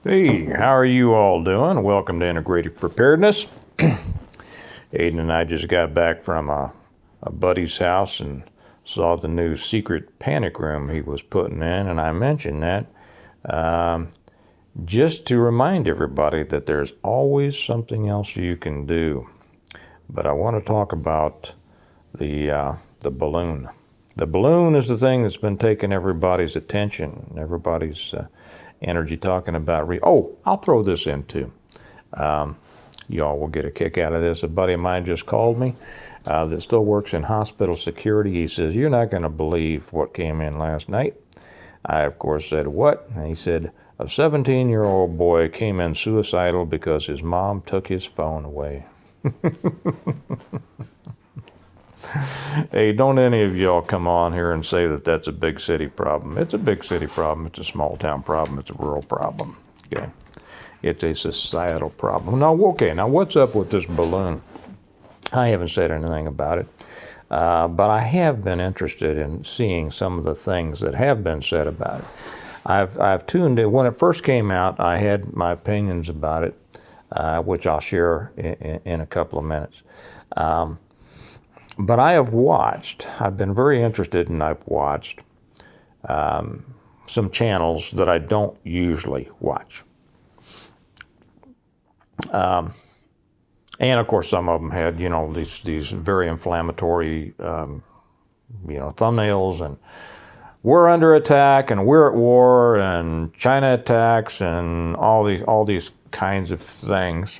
Hey, how are you all doing? Welcome to Integrative Preparedness. Aiden and I just got back from a buddy's house and saw the new secret panic room he was putting in, and I mentioned that just to remind everybody that there's always something else you can do. But I want to talk about the balloon. The balloon is the thing that's been taking everybody's attention, everybody's energy talking about. I'll throw this in too. Y'all will get a kick out of this. A buddy of mine just called me that still works in hospital security. He says, "You're not going to believe what came in last night." I, of course, said, "What?" And he said, "A 17-year-old boy came in suicidal because his mom took his phone away." Hey, don't any of y'all come on here and say that that's a big city problem. It's a big city problem. It's a small town problem. It's a rural problem. Okay, it's a societal problem. Now, what's up with this balloon? I haven't said anything about it, but I have been interested in seeing some of the things that have been said about it. I've tuned in. When it first came out, I had my opinions about it, which I'll share in a couple of minutes. But I've been very interested, and I've watched some channels that I don't usually watch. And of course, some of them had, these very inflammatory, thumbnails, and we're under attack, and we're at war, and China attacks, and all these kinds of things.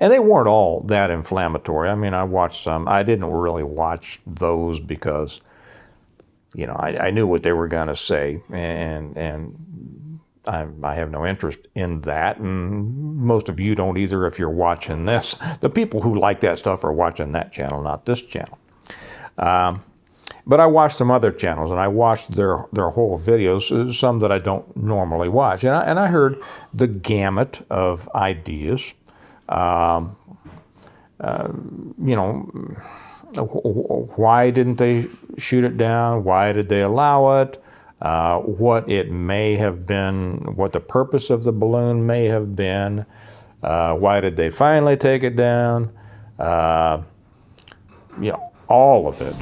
And they weren't all that inflammatory. I mean, I watched some. I didn't really watch those because, I knew what they were going to say, and I have no interest in that, and most of you don't either if you're watching this. The people who like that stuff are watching that channel, not this channel. But I watched some other channels, and I watched their whole videos, some that I don't normally watch. And I heard the gamut of ideas. Why didn't they shoot it down? Why did they allow it? What it may have been, what the purpose of the balloon may have been. Why did they finally take it down? All of it.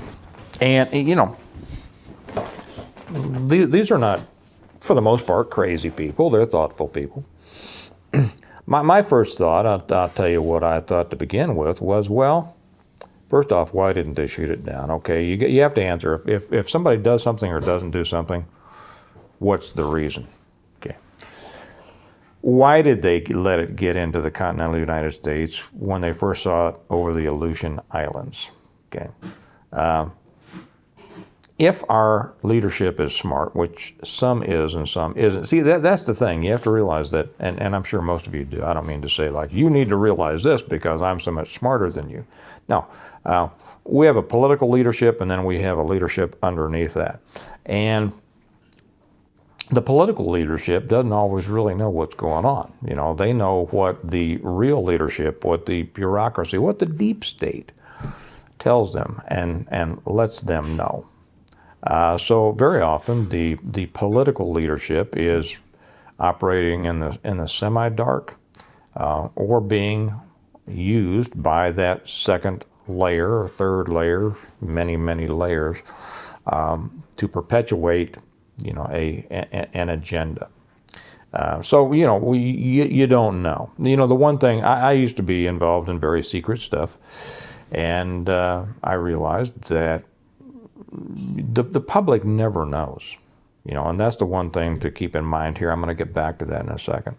And, these are not, for the most part, crazy people. They're thoughtful people. My first thought, I'll tell you what I thought to begin with, was, well, first off, why didn't they shoot it down? Okay, you have to answer. If somebody does something or doesn't do something, what's the reason? Okay. Why did they let it get into the continental United States when they first saw it over the Aleutian Islands? Okay. If our leadership is smart, which some is and some isn't. See, that's the thing. You have to realize that, and I'm sure most of you do. I don't mean to say like, you need to realize this because I'm so much smarter than you. No, we have a political leadership, and then we have a leadership underneath that. And the political leadership doesn't always really know what's going on. They know what the real leadership, what the bureaucracy, what the deep state tells them and lets them know. So very often the political leadership is operating in the semi-dark or being used by that second layer or third layer, many layers, to perpetuate an agenda. So you don't know. The one thing I used to be involved in very secret stuff, and I realized that the public never knows, and that's the one thing to keep in mind here. I'm going to get back to that in a second.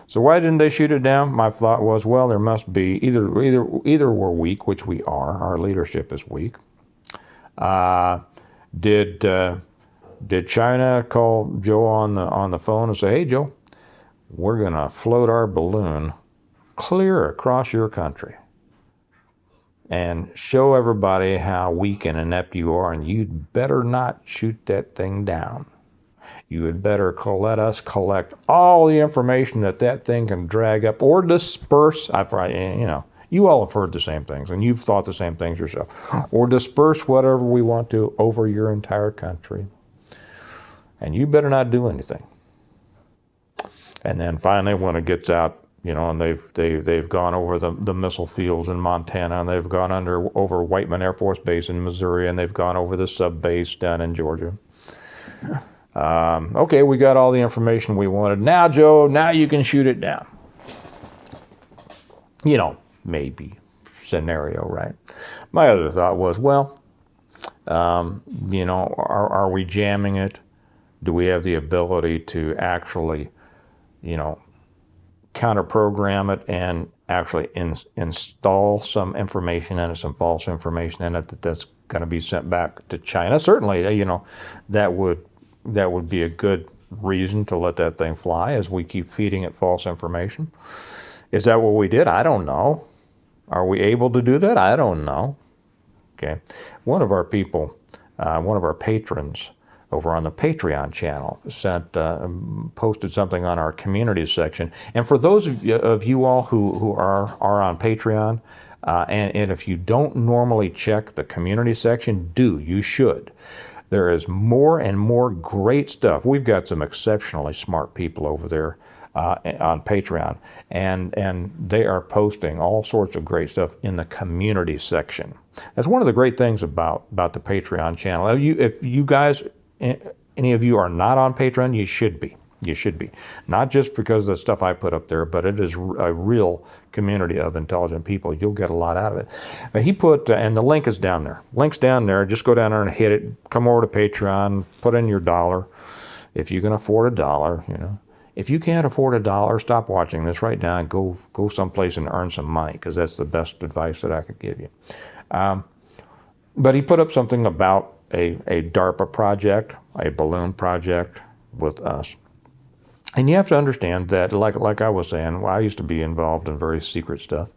So why didn't they shoot it down? My thought was, well, there must be either we're weak, which we are. Our leadership is weak. Did China call Joe on the phone and say, "Hey, Joe, we're going to float our balloon clear across your country and show everybody how weak and inept you are, and you'd better not shoot that thing down. You had better let us collect all the information that thing can drag up or disperse." You all have heard the same things, and you've thought the same things yourself. Or disperse whatever we want to over your entire country. And you better not do anything. And then finally, when it gets out, and they've gone over the missile fields in Montana, and they've gone over Whiteman Air Force Base in Missouri, and they've gone over the sub base down in Georgia. Okay, we got all the information we wanted. Now, Joe, now you can shoot it down. Maybe scenario, right? My other thought was, well, are we jamming it? Do we have the ability to actually, counter-program it and actually install some information in it, some false information in it that's going to be sent back to China? Certainly, that would be a good reason to let that thing fly as we keep feeding it false information. Is that what we did? I don't know. Are we able to do that? I don't know. Okay. One of our people, one of our patrons over on the Patreon channel posted something on our community section. And for those of you all who are on Patreon, and if you don't normally check the community section, you should. There is more and more great stuff. We've got some exceptionally smart people over there on Patreon, and they are posting all sorts of great stuff in the community section. That's one of the great things about the Patreon channel. If you guys, any of you are not on Patreon, you should be. You should be. Not just because of the stuff I put up there, but it is a real community of intelligent people. You'll get a lot out of it. He put, and the link is down there. Link's down there. Just go down there and hit it. Come over to Patreon. Put in your $1. If you can afford $1, If you can't afford $1, stop watching this right now and go someplace and earn some money, because that's the best advice that I could give you. But he put up something about a DARPA project, a balloon project with us. And you have to understand that, like I was saying, I used to be involved in very secret stuff,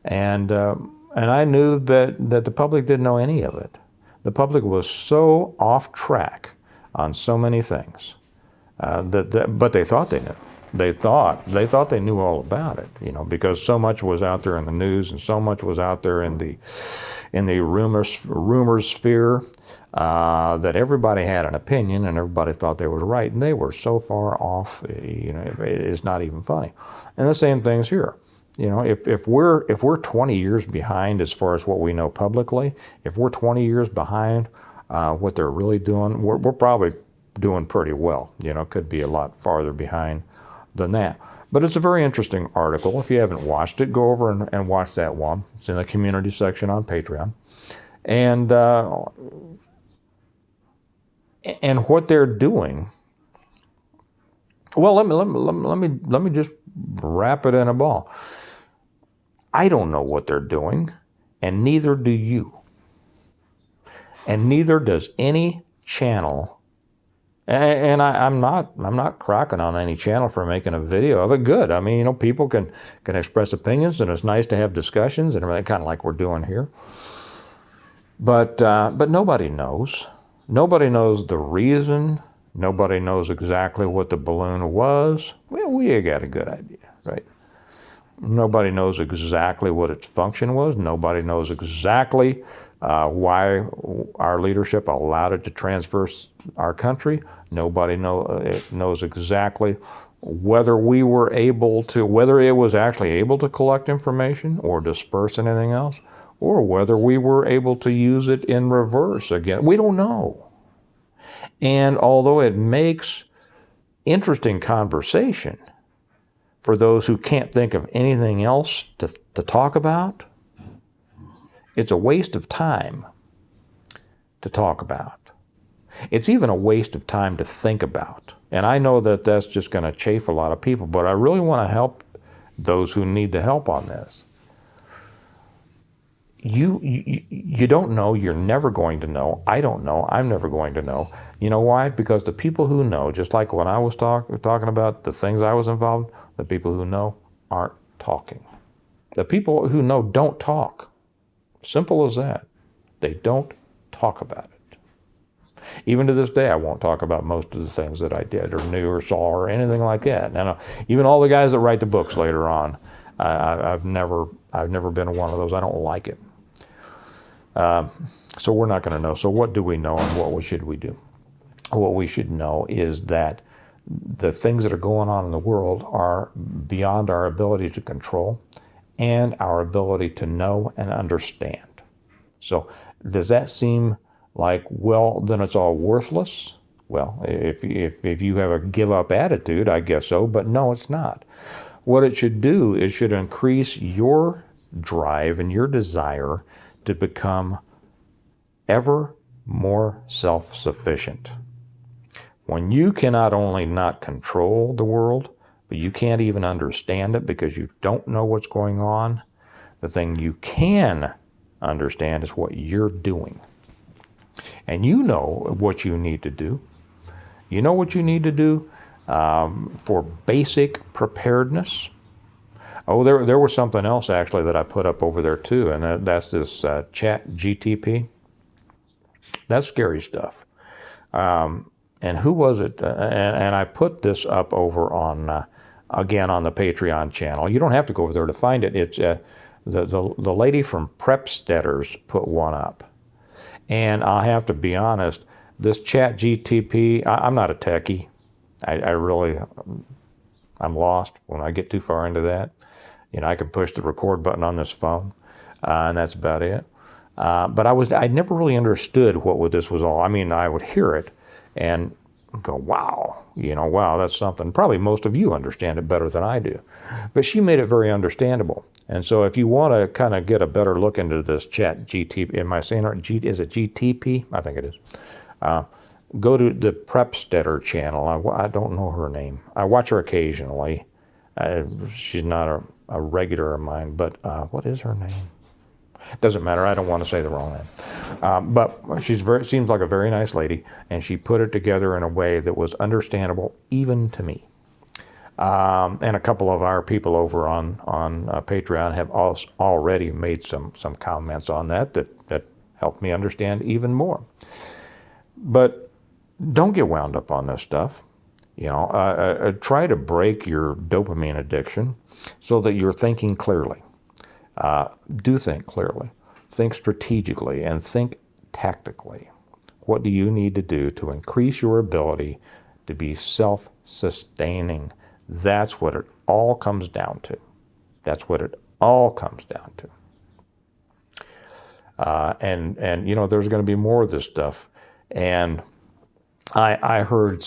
and I knew that the public didn't know any of it. The public was so off track on so many things. But they thought they knew. They thought they knew all about it, because so much was out there in the news and so much was out there in the rumor sphere that everybody had an opinion and everybody thought they were right, and they were so far off, it's not even funny. And the same thing's here. If we're 20 years behind as far as what we know publicly, if we're 20 years behind what they're really doing, we're probably doing pretty well. Could be a lot farther behind than that. But it's a very interesting article. If you haven't watched it, go over and watch that one. It's in the community section on Patreon. And what they're doing, well, let me just wrap it in a ball. I don't know what they're doing, and neither do you. And neither does any channel. And I'm not cracking on any channel for making a video of it. Good. I mean, people can express opinions, and it's nice to have discussions and everything, kind of like we're doing here. But nobody knows. Nobody knows the reason. Nobody knows exactly what the balloon was. Well, we got a good idea, right? Nobody knows exactly what its function was. Nobody knows exactly why our leadership allowed it to transverse our country. Nobody knows exactly whether it was actually able to collect information or disperse anything else, or whether we were able to use it in reverse again. We don't know. And although it makes interesting conversation for those who can't think of anything else to talk about, it's a waste of time to talk about. It's even a waste of time to think about. And I know that that's just going to chafe a lot of people, but I really want to help those who need the help on this. You don't know. You're never going to know. I don't know. I'm never going to know. You know why? Because the people who know, just like when I was talking about the things I was involved, the people who know aren't talking. The people who know don't talk. Simple as that. They don't talk about it. Even to this day, I won't talk about most of the things that I did or knew or saw or anything like that. And even all the guys that write the books later on, I've never been one of those. I don't like it. So we're not going to know. So what do we know, and what should we do? What we should know is that the things that are going on in the world are beyond our ability to control and our ability to know and understand. So does that seem like, well, then it's all worthless? Well, if you have a give up attitude, I guess so, but no, it's not. What it should do is should increase your drive and your desire to become ever more self-sufficient. When you can not only not control the world, but you can't even understand it because you don't know what's going on, the thing you can understand is what you're doing. And you know what you need to do. You know what you need to do for basic preparedness. Oh, there was something else actually that I put up over there too, and that's this chat GTP. That's scary stuff. And who was it? And I put this up over on, again, on the Patreon channel. You don't have to go over there to find it. It's the lady from Preparedness put one up. And I have to be honest, this chat GTP, I'm not a techie. I'm lost when I get too far into that. You know, I can push the record button on this phone, and that's about it. But I never really understood what this was all. I mean, I would hear it and go, wow, wow, that's something. Probably most of you understand it better than I do. But she made it very understandable. And so if you want to kind of get a better look into this chat GTP, am I saying it right? Is it GTP? I think it is. Go to the Prepstetter channel. I don't know her name. I watch her occasionally. She's not a regular of mine, but what is her name? Doesn't matter. I don't want to say the wrong name. But seems like a very nice lady, and she put it together in a way that was understandable even to me. And a couple of our people over on Patreon have already made some comments on that helped me understand even more. But don't get wound up on this stuff. Try to break your dopamine addiction so that you're thinking clearly. Do think clearly, think strategically, and think tactically. What do you need to do to increase your ability to be self-sustaining? That's what it all comes down to. That's what it all comes down to. And there's going to be more of this stuff. And I heard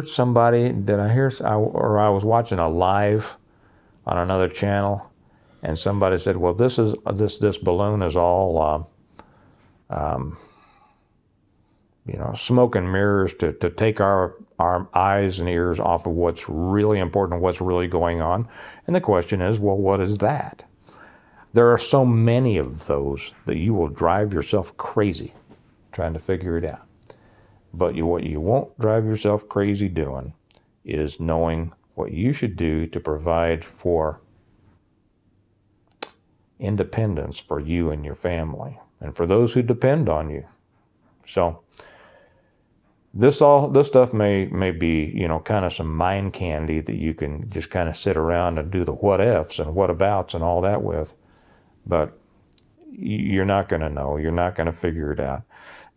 somebody, I was watching a live on another channel, and somebody said, well, this balloon is all, smoke and mirrors to take our eyes and ears off of what's really important, what's really going on. And the question is, well, what is that? There are so many of those that you will drive yourself crazy trying to figure it out. But what you won't drive yourself crazy doing is knowing what you should do to provide for independence for you and your family and for those who depend on you. So this stuff may be, kind of some mind candy that you can just kind of sit around and do the what ifs and what abouts and all that with. But you're not going to know. You're not going to figure it out.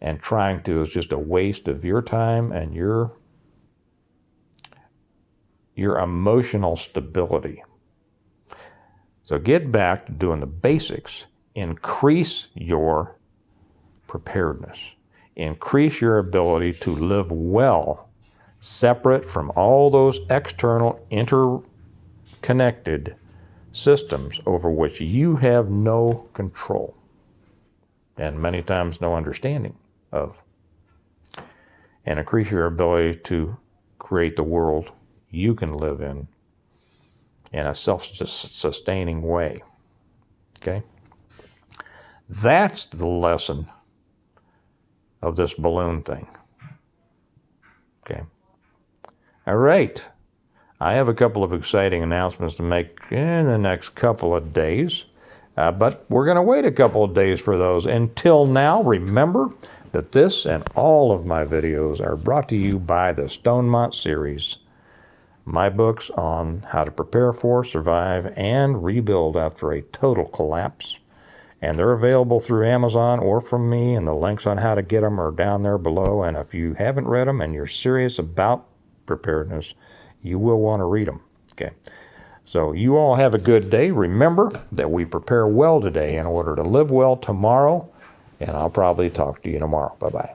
And trying to is just a waste of your time and your emotional stability. So get back to doing the basics. Increase your preparedness. Increase your ability to live well, separate from all those external interconnected systems over which you have no control and many times no understanding of. And increase your ability to create the world you can live in a self-sustaining way. Okay? That's the lesson of this balloon thing. Okay? All right. I have a couple of exciting announcements to make in the next couple of days, but we're going to wait a couple of days for those. Until now, remember that this and all of my videos are brought to you by the Stonemont series, my books on how to prepare for, survive, and rebuild after a total collapse. And they're available through Amazon or from me, and the links on how to get them are down there below. And if you haven't read them and you're serious about Preparedness, you will want to read them. Okay. So you all have a good day. Remember that we prepare well today in order to live well tomorrow, and I'll probably talk to you tomorrow. Bye-bye.